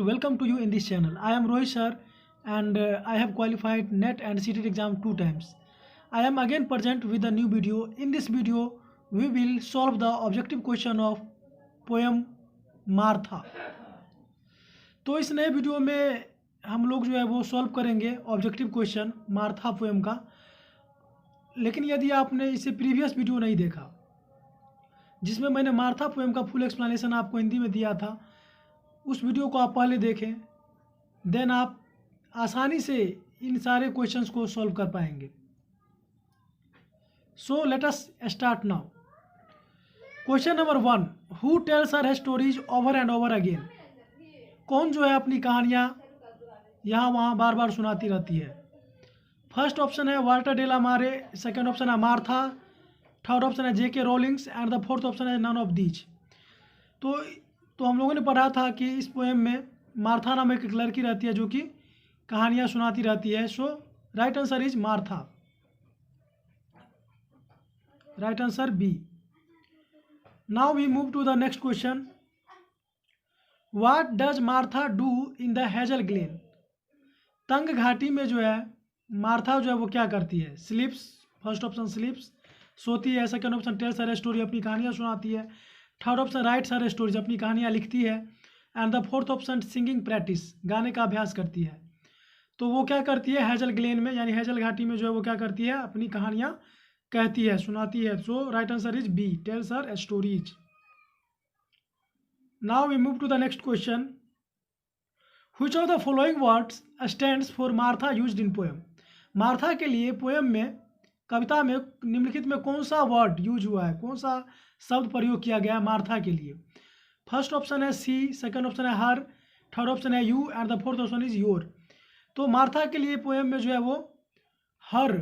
welcome to you in this channel. I am Rohit sir and I have qualified NET and CTET exam 2 times. I am again present with a new video. In this video we will solve the objective question of poem Martha. तो इस नए video में हम लोग जो है वो solve करेंगे ऑब्जेक्टिव क्वेश्चन मार्था पोएम का। लेकिन यदि आपने इससे प्रीवियस वीडियो नहीं देखा जिसमें मैंने मार्था पोएम का फुल एक्सप्लेनेशन आपको हिंदी में दिया था, उस वीडियो को आप पहले देखें, देन आप आसानी से इन सारे क्वेश्चंस को सॉल्व कर पाएंगे। So let us start now. Question number 1, who tells her stories over and over again. कौन जो है अपनी कहानियाँ यहाँ वहाँ बार बार सुनाती रहती है। फर्स्ट ऑप्शन है Walter de la Mare, second option है मार्था, थर्ड ऑप्शन है JK Rowlings and the fourth option है नन ऑफ दीज। तो हम लोगों ने पढ़ा था कि इस पोएम में मार्था नाम एक लड़की रहती है जो कि कहानियाँ सुनाती रहती है। So right answer is Martha, right answer B. Now we move to the next question. What does Martha do in the hazel glen. तंग घाटी में जो है मार्था जो है वो क्या करती है। स्लीप्स, फर्स्ट ऑप्शन स्लीप्स, सोती है। Second option tales her story, अपनी कहानियाँ सुनाती है। Third option rights her stories, अपनी कहानियाँ लिखती है। And the fourth option singing practice, गाने का अभ्यास करती है। तो वो क्या करती है हेजल ग्लेन में, यानी हेजल घाटी में जो है वो क्या करती है, अपनी कहानियाँ कहती है, सुनाती है। So right answer is B, tells her stories. Now we move to the next question. Which of the following words stands for Martha used in poem. Martha के लिए पोएम में, कविता में निम्नलिखित में कौन सा वर्ड यूज हुआ है, कौन सा शब्द प्रयोग किया गया है मार्था के लिए। फर्स्ट ऑप्शन है सी, सेकंड ऑप्शन है हर, थर्ड ऑप्शन है you and the fourth option is your. तो मार्था के लिए पोएम में जो है वो हर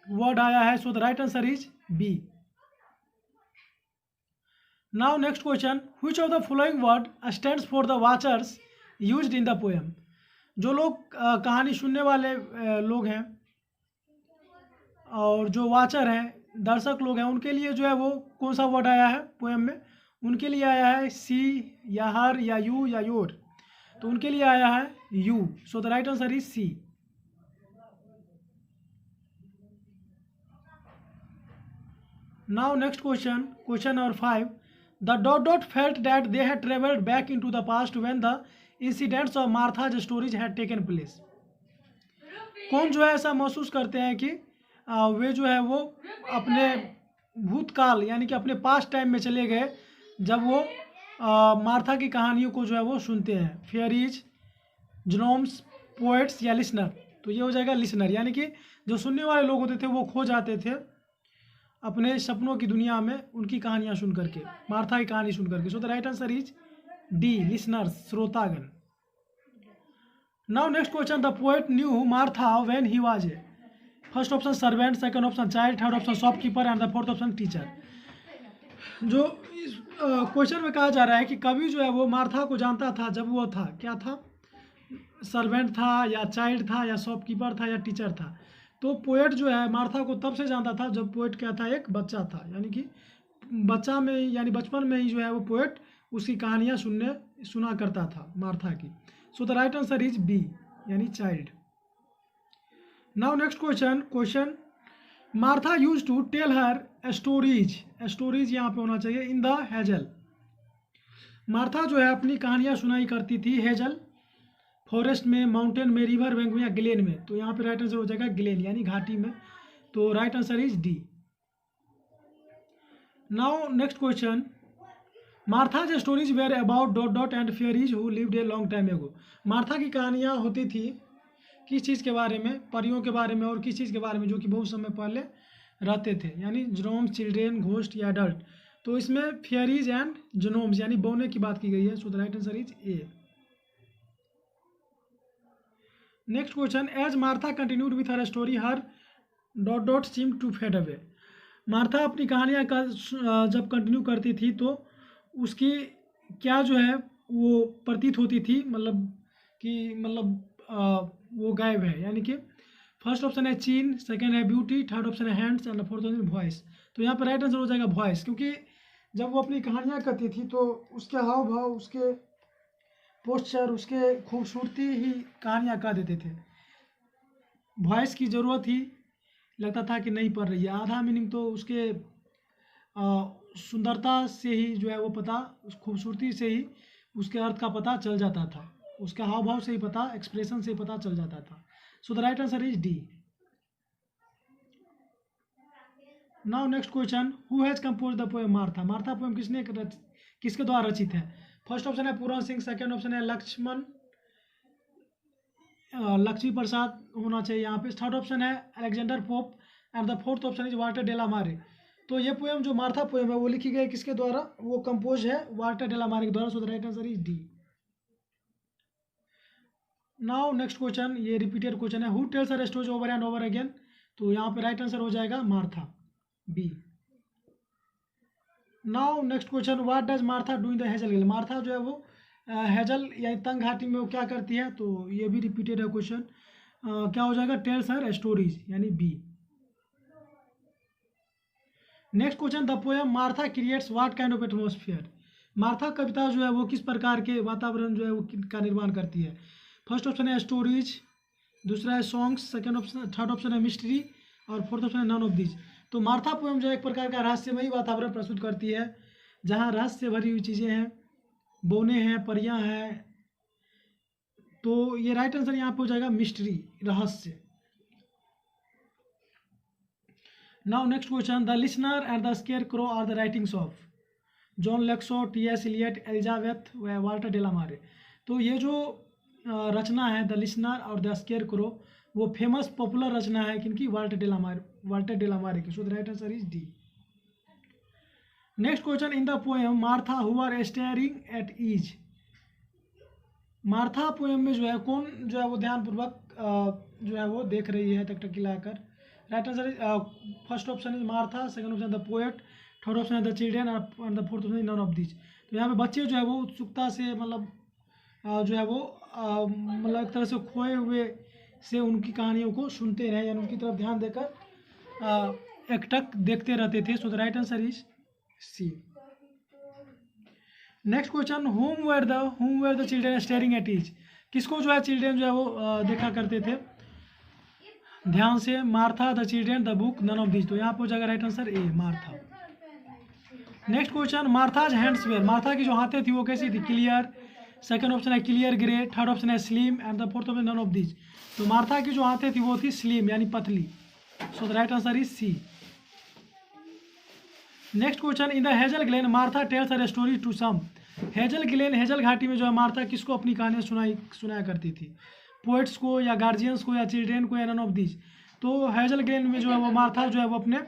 वर्ड आया है। So the right answer is B. Now next question, which of the following word stands for the watchers used in the poem. जो लोग कहानी सुनने वाले लोग हैं और जो वाचर हैं, दर्शक लोग हैं, उनके लिए जो है वो कौन सा वर्ड आया है पोएम में। उनके लिए आया है सी या हर या यू या योर। तो उनके लिए आया है you. So the right answer is C. Now next question, question number 5, the dot dot felt that they had travelled back into the past when the incidents of Martha's stories had taken place. कौन जो है ऐसा महसूस करते हैं कि वे जो है वो अपने भूतकाल यानी कि अपने पास्ट टाइम में चले गए जब वो मार्था की कहानियों को जो है वो सुनते हैं। फेयरीज, जिनोम्स, पोएट्स या लिसनर। तो ये हो जाएगा लिसनर, यानी कि जो सुनने वाले लोग होते थे वो खो जाते थे अपने सपनों की दुनिया में उनकी कहानियाँ सुन करके, मार्था की कहानी सुन करके। So the right answer is D, listeners, श्रोतागण। Now next question, the poet knew Martha when he was a. First option servant, second option child, third option shopkeeper and the fourth option teacher. जो इस question में कहा जा रहा है कि कवि जो है वो मार्था को जानता था जब वो था, क्या था, सर्वेंट था या चाइल्ड था या शॉपकीपर था या टीचर था। तो पोएट जो है मार्था को तब से जानता था जब पोएट क्या था, एक बच्चा था, यानी कि बच्चा में यानी बचपन में ही जो है वो पोएट उसकी कहानियाँ सुना करता था मार्था की। So the right answer is B, यानी child. Now next question, question Martha use to tell her stories, stories यहाँ पे होना चाहिए, इन द हेजल। मार्था जो है अपनी कहानियाँ सुनाई करती थी हेजल, फॉरेस्ट में, माउंटेन में, रिवर बैंक में या ग्लेन में। तो यहाँ पे राइट आंसर हो जाएगा ग्लेन, यानी घाटी में। तो right answer is D. Now next question, Martha's stories were about dot dot and fairies who lived a long time ago. Martha की कहानियाँ होती थी किस चीज़ के बारे में, परियों के बारे में, और किस चीज़ के बारे में जो कि बहुत समय पहले रहते थे, यानी जिनोम्स, चिल्ड्रेन, घोस्ट या अडल्ट। तो इसमें फेयरीज एंड जिनोम्स यानी बौने की बात की गई है। So the right answer is A. Next question, as Martha continued with her story her dot dot seem to fade away. Martha अपनी कहानियाँ का जब कंटिन्यू करती थी तो उसकी क्या जो है वो प्रतीत होती थी, मतलब कि वो गायब है, यानी कि फर्स्ट ऑप्शन है चीन, सेकंड है ब्यूटी, थर्ड ऑप्शन है hands and fourth option voice. तो यहाँ पर राइट आंसर हो जाएगा वॉइस, क्योंकि जब वो अपनी कहानियाँ करती थी तो उसके हाव भाव, उसके पोस्चर, उसके खूबसूरती ही कहानियाँ कह देते थे। वॉइस की ज़रूरत ही लगता था कि नहीं पढ़ रही है। आधा मीनिंग तो उसके सुंदरता से ही जो है वो पता, उस खूबसूरती से ही उसके अर्थ का पता चल जाता था, उसके हाव भाव से ही पता, एक्सप्रेशन से ही पता चल जाता था। सो the right answer is D. Now next question, who has compose the poem Martha? Martha poem किसके द्वारा रचित है? फर्स्ट ऑप्शन है पूरन सिंह, सेकंड ऑप्शन है लक्ष्मी प्रसाद होना चाहिए यहाँ पे, थर्ड ऑप्शन है Alexander Pope and the fourth option is Walter de la Mare. तो ये पोएम जो मार्था पोएम है वो लिखी गई किसके द्वारा? वो कंपोज है वाल्टर डेलामारे के द्वारा। So the right answer is D. Now next question, ये रिपीटेड क्वेश्चन है, who tells her stories over and over again? तो यहाँ पे राइट आंसर हो जाएगा Martha, B. Now next question, what does Martha do in the Hazel Glen? Martha जो है वो हेजल या तंग घाटी में वो क्या करती है? तो ये भी रिपीटेड है क्वेश्चन, क्या हो जाएगा? टेल्स हर स्टोरीज, यानी B. Next question, the poem Martha creates what kind of atmosphere? Martha कविता जो है वो किस प्रकार के वातावरण जो है वो का निर्माण करती है? फर्स्ट ऑप्शन है स्टोरीज, दूसरा है songs, second option, third option है मिस्ट्री और फोर्थ ऑप्शन है नन ऑफ दीज। तो मार्था पोएम जो है एक प्रकार का रहस्यमयी वातावरण प्रस्तुत करती है, जहाँ रहस्य भरी हुई चीज़ें हैं, बौने हैं, परियां हैं। तो ये राइट आंसर यहाँ पे हो जाएगा मिस्ट्री, रहस्य। Now next question, the listener and the scarecrow are the writings of John Lexo, T S. Eliot, Elizabeth व वाल्टर डेलामारे। तो ये जो रचना है द लिसनर और द स्केयर क्रो, वो फेमस पॉपुलर रचना है किनकी? वाल्टर डेलामारे की। So the right answer is D. Next question, in the poem Martha who are staring at ease? Martha poem में जो है कौन जो है वो ध्यानपूर्वक जो है वो देख रही है टकटकी लाकर? Right answer is first option is Martha, second option the poet, third option है the children and the fourth option is none of these. तो यहाँ पे बच्चे जो है वो उत्सुकता से मतलब जो है वो मतलब एक तरह से खोए हुए से उनकी कहानियों को सुनते रहे, यानी उनकी तरफ ध्यान देकर एकटक देखते रहते थे। So the right answer is C. Next question, home where the children staring at each? किसको जो है चिल्ड्रेन जो है वो देखा करते थे ध्यान से? Martha, the children, the book, none of these. तो यहाँ पर हो जाएगा right answer A, Martha. Next question, Martha's hands were? Martha की जो हाथें थी वो कैसी थी? क्लियर, सेकंड ऑप्शन है क्लियर ग्रे, थर्ड ऑप्शन है slim and the fourth option none of these. तो मार्था की जो हाथें थी वो थी स्लिम, यानी पतली। So the right answer is C. Next question, in the hazel Glen Martha tells her story to some? Hazel Glen, Hazel घाटी में जो है मार्था किसको अपनी कहानियाँ सुनाया करती थी? पोएट्स को या गार्जियंस को या चिल्ड्रेन को या नन ऑफ दीज? तो हेजल ग्लेन में जो है वो मार्था जो है वो अपने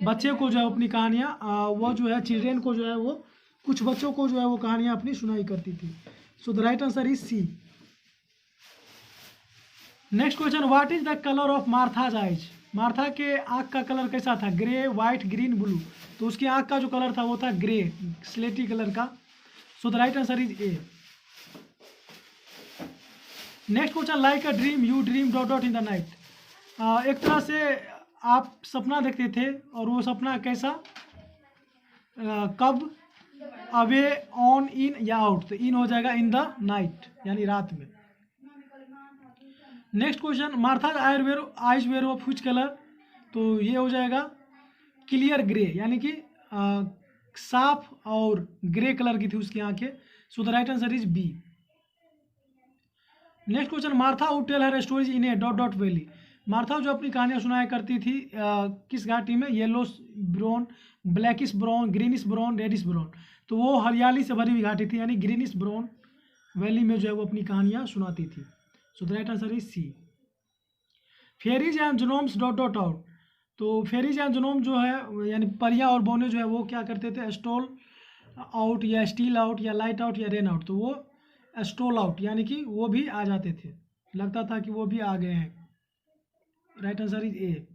बच्चे को जो है अपनी कहानियाँ वो जो है चिल्ड्रेन को जो है वो कुछ बच्चों को जो है वो कहानियाँ अपनी सुनाई करती थी। So the right answer is C. Next question, what is the colour of Martha's eyes? Martha के आँख का कलर कैसा था? Grey, white, green, blue. तो उसकी आँख का जो कलर था वो था ग्रे, स्लेटी कलर का। सो the right answer is A. Next question, like a dream you dream dot dot in the night? एक तरह से आप सपना देखते थे, और वो सपना कैसा, कब, अवे, ऑन, इन या आउट? तो इन हो जाएगा इन द नाइट, यानी रात में। Next question, Martha's eyes were of which colour? तो ये हो जाएगा क्लियर ग्रे, यानी कि साफ और ग्रे कलर की थी उसकी आंखें। So the right answer is B. Next question, Martha would tell her stories in a dot dot valley? Martha जो अपनी कहानियाँ सुनाया करती थी किस घाटी में? Yellow brown, blackish brown, greenish brown, reddish brown. तो वो हरियाली से भरी हुई घाटी थी, यानी ग्रीनिश ब्राउन वैली में जो है वो अपनी कहानियाँ सुनाती थी। So the right answer is C. Fairies and gnomes dot dot out? तो फेरीज एंड जुनोम जो है यानी परियां और बौने जो है वो क्या करते थे? स्टॉल आउट या स्टील आउट या लाइट आउट या रेन आउट। तो वो स्टॉल आउट, यानी कि वो भी आ जाते थे, लगता था कि वो भी आ गए हैं। Right answer is A.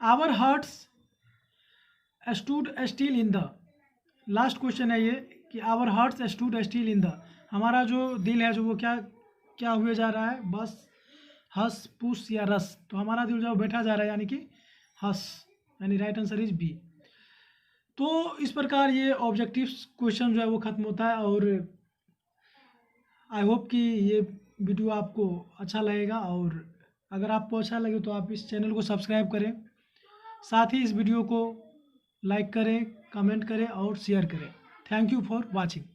Our hearts stood still in the? Last question है ये कि our hearts stood still in the, हमारा जो दिल है जो वो क्या क्या हुए जा रहा है? बस, हस, पुस या रस। तो हमारा दिल जो बैठा जा रहा है, यानी कि हस, यानी राइट आंसर इज बी। तो इस प्रकार ये ऑब्जेक्टिव क्वेश्चन जो है वो खत्म होता है, और आई होप कि ये वीडियो आपको अच्छा लगेगा, और अगर आपको अच्छा लगे तो आप इस चैनल को सब्सक्राइब करें, साथ ही इस वीडियो को लाइक करें, कमेंट करें और शेयर करें। Thank you for watching.